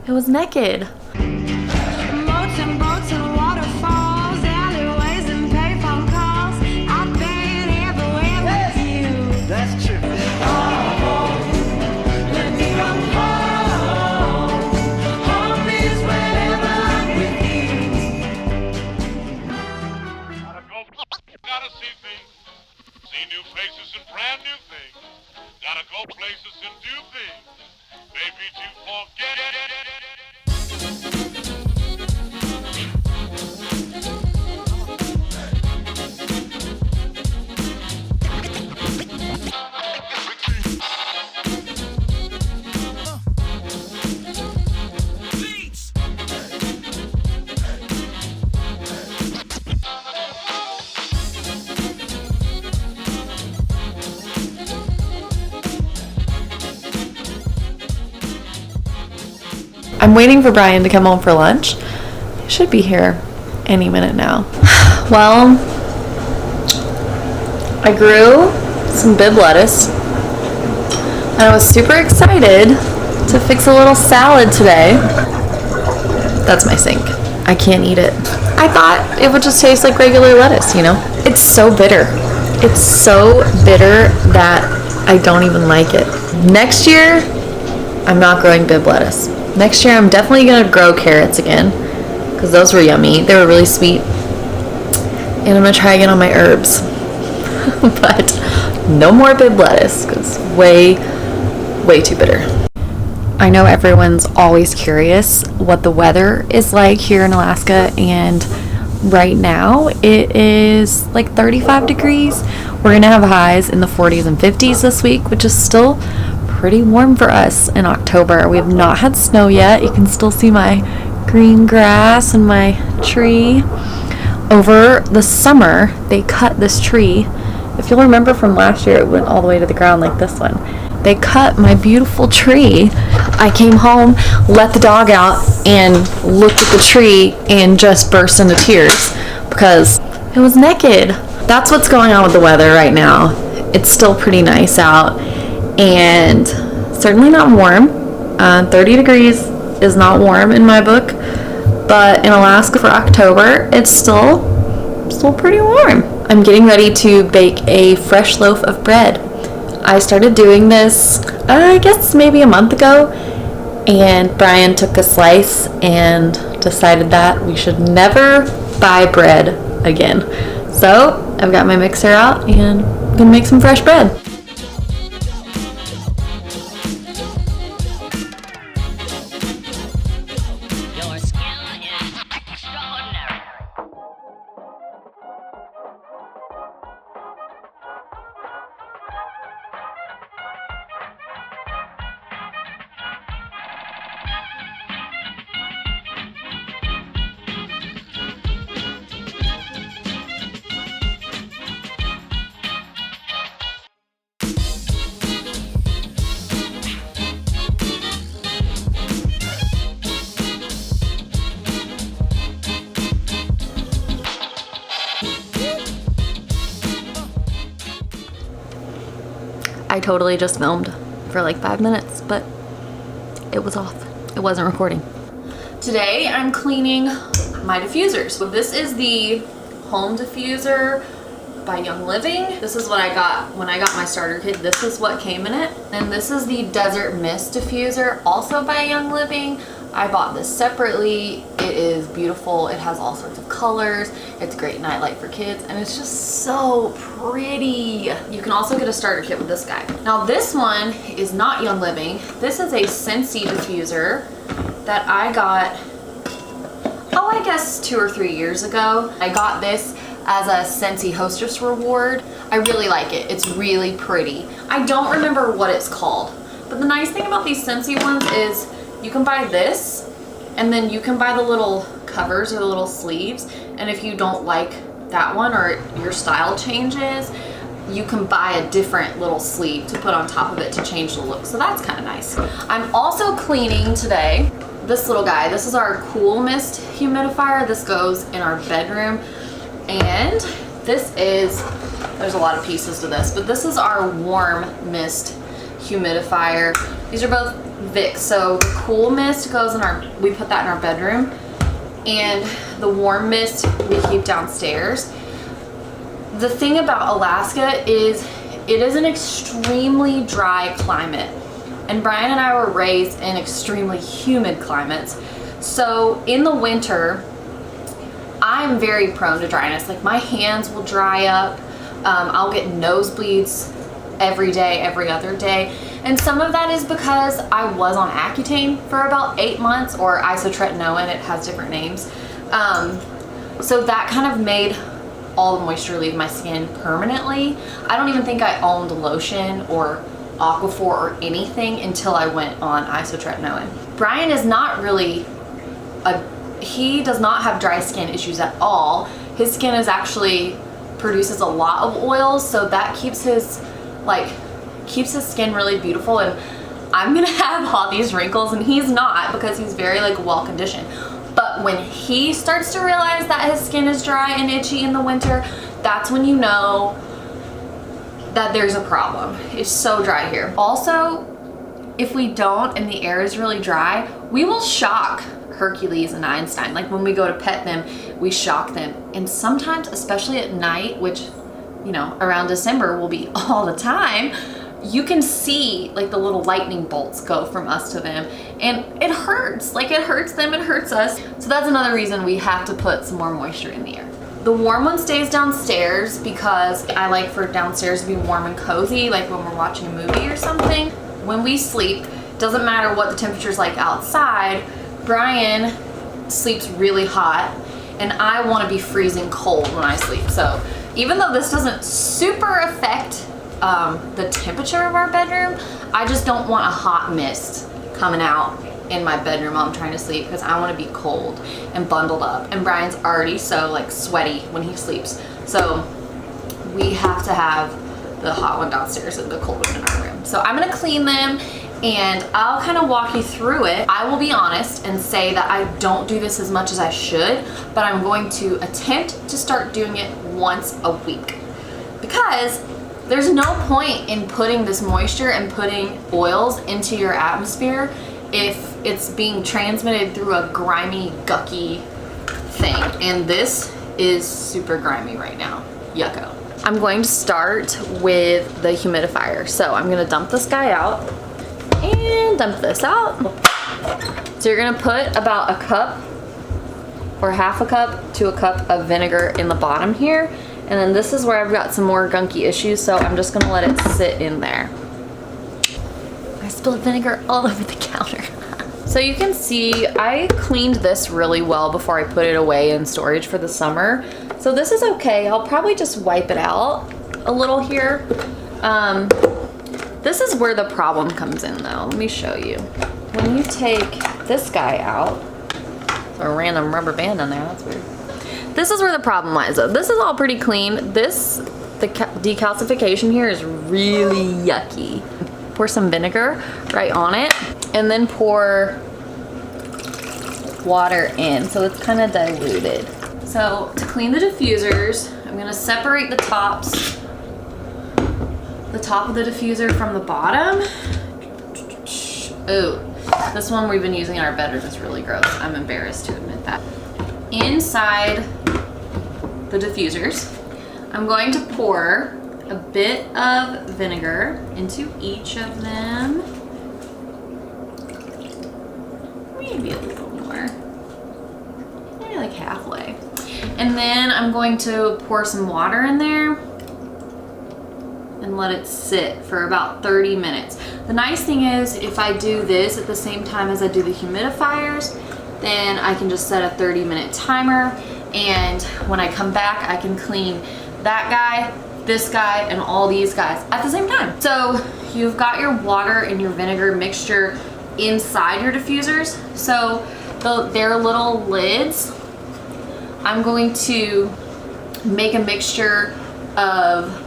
It was naked. Boats and waterfalls, alleyways and payphone calls. I've been everywhere with you. That's true. Let me come home. Home is wherever I'm with you. Gotta see things, see new places and brand new things. Gotta go places and do things. Maybe to forget. I'm waiting for Brian to come home for lunch. He should be here any minute now. Well, I grew some bib lettuce and I was super excited to fix a little salad today. That's my sink. I can't eat it. I thought it would just taste like regular lettuce, you know? It's so bitter. It's so bitter that I don't even like it. Next year, I'm not growing bib lettuce. Next year, I'm definitely gonna grow carrots again because those were yummy. They were really sweet. And I'm gonna try again on my herbs. But no more bib lettuce because way too bitter. I know everyone's always curious what the weather is like here in Alaska, and right now it is like 35 degrees. We're gonna have highs in the 40s and 50s this week, which is still pretty warm for us in October. We have not had snow yet. You can still see my green grass and my tree. Over the summer, they cut this tree. If you'll remember from last year, it went all the way to the ground like this one. They cut my beautiful tree. I came home, let the dog out, and looked at the tree and just burst into tears because it was naked. That's what's going on with the weather right now. It's still pretty nice out and certainly not warm. 30 degrees is not warm in my book, but in Alaska for October, it's still pretty warm. I'm getting ready to bake a fresh loaf of bread. I started doing this, I guess maybe a month ago, and Brian took a slice and decided that we should never buy bread again. So I've got my mixer out and I'm gonna make some fresh bread. Your skill is extraordinary. I totally just filmed for like 5 minutes, but it was off. It wasn't recording. Today I'm cleaning my diffusers. So this is the home diffuser by Young Living. This is what I got when I got my starter kit. This is what came in it. And this is the Desert Mist diffuser, also by Young Living. I bought this separately. It is beautiful. It has all sorts of colors. It's a great nightlight for kids, and it's just so pretty. You can also get a starter kit with this guy. Now this one is not Young Living. This is a Scentsy diffuser that I got, I guess 2 or 3 years ago. I got this as a Scentsy Hostess reward. I really like it. It's really pretty. I don't remember what it's called, but the nice thing about these Scentsy ones is you can buy this, and then you can buy the little covers or the little sleeves, and if you don't like that one or your style changes, you can buy a different little sleeve to put on top of it to change the look. So that's kind of nice. I'm also cleaning today this little guy. This is our Cool Mist humidifier. This goes in our bedroom, and this is, there's a lot of pieces to this, but this is our Warm Mist humidifier. These are both Vicks. So the cool mist goes in we put that in our bedroom, and the warm mist we keep downstairs. The thing about Alaska is it is an extremely dry climate, and Brian and I were raised in extremely humid climates. So in the winter, I'm very prone to dryness. Like my hands will dry up. I'll get nosebleeds every day, every other day. And some of that is because I was on Accutane for about 8 months, or isotretinoin, it has different names. So that kind of made all the moisture leave my skin permanently. I don't even think I owned lotion or Aquaphor or anything until I went on isotretinoin. Brian is not really he does not have dry skin issues at all. His skin is actually produces a lot of oils, so that keeps his skin really beautiful. And I'm gonna have all these wrinkles and he's not, because he's very well conditioned. But when he starts to realize that his skin is dry and itchy in the winter, that's when you know that there's a problem. It's so dry here. Also, if we don't and the air is really dry, we will shock Hercules and Einstein. Like when we go to pet them, we shock them. And sometimes, especially at night, which, around December will be all the time, you can see the little lightning bolts go from us to them, and it hurts. It hurts them, it hurts us. So that's another reason we have to put some more moisture in the air. The warm one stays downstairs because I like for downstairs to be warm and cozy, like when we're watching a movie or something. When we sleep, doesn't matter what the temperature's like outside, Brian sleeps really hot and I want to be freezing cold when I sleep. So even though this doesn't super affect the temperature of our bedroom, I just don't want a hot mist coming out in my bedroom while I'm trying to sleep, because I want to be cold and bundled up. And Brian's already so sweaty when he sleeps. So we have to have the hot one downstairs and the cold one in our room. So I'm gonna clean them and I'll kind of walk you through it. I will be honest and say that I don't do this as much as I should, but I'm going to attempt to start doing it once a week, because there's no point in putting this moisture and putting oils into your atmosphere if it's being transmitted through a grimy, gucky thing. And this is super grimy right now. Yucko. I'm going to start with the humidifier. So I'm gonna dump this guy out and dump this out. So you're gonna put about a cup or half a cup to a cup of vinegar in the bottom here. And then this is where I've got some more gunky issues, so I'm just gonna let it sit in there. I spilled vinegar all over the counter. So you can see I cleaned this really well before I put it away in storage for the summer. So this is okay. I'll probably just wipe it out a little here. This is where the problem comes in though. Let me show you. When you take this guy out, a random rubber band on there, that's weird. This is where the problem lies though. This is all pretty clean. The decalcification here is really yucky. Pour some vinegar right on it and then pour water in so it's kind of diluted. So to clean the diffusers, I'm gonna separate the top of the diffuser from the bottom. Ooh, this one we've been using in our bedroom is really gross. I'm embarrassed to admit that. Inside the diffusers, I'm going to pour a bit of vinegar into each of them. Maybe a little more. Maybe like halfway. And then I'm going to pour some water in there and let it sit for about 30 minutes. The nice thing is if I do this at the same time as I do the humidifiers, then I can just set a 30-minute timer, and when I come back I can clean that guy, this guy, and all these guys at the same time. So you've got your water and your vinegar mixture inside your diffusers. So their little lids, I'm going to make a mixture of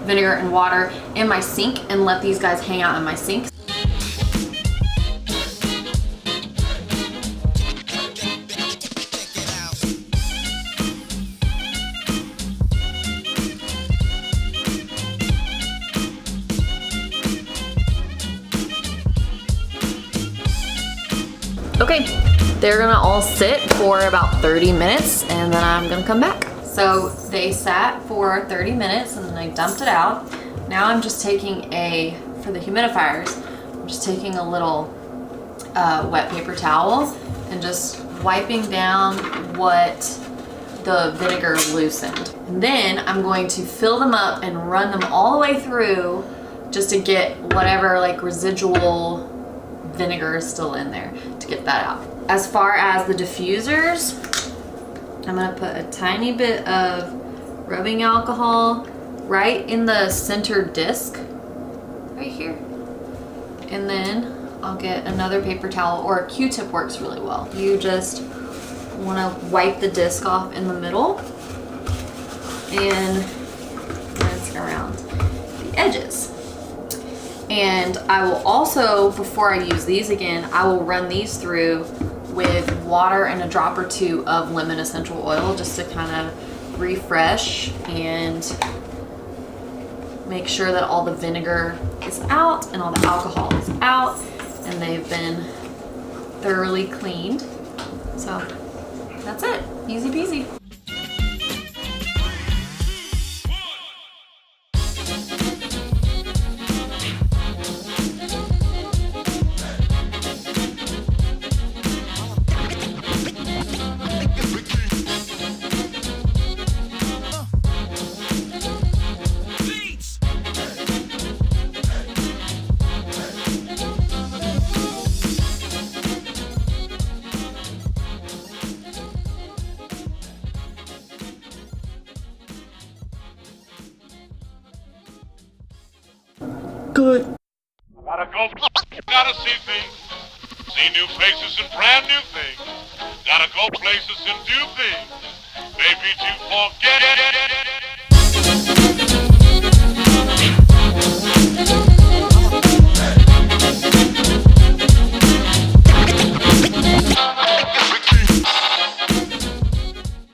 vinegar and water in my sink and let these guys hang out in my sink. Okay, they're gonna all sit for about 30 minutes and then I'm gonna come back. So they sat for 30 minutes and then I dumped it out. Now I'm just taking for the humidifiers, I'm just taking a little wet paper towel and just wiping down what the vinegar loosened. And then I'm going to fill them up and run them all the way through just to get whatever like residual vinegar is still in there to get that out. As far as the diffusers, I'm gonna put a tiny bit of rubbing alcohol right in the center disc, right here. And then I'll get another paper towel, or a Q-tip works really well. You just wanna wipe the disc off in the middle and rinse around the edges. And I will also, before I use these again, I will run these through with water and a drop or two of lemon essential oil just to kind of refresh and make sure that all the vinegar is out and all the alcohol is out and they've been thoroughly cleaned. So that's it, easy peasy. Good. Gotta see things. See new faces and brand new things. Gotta go places and do things. Maybe to forget.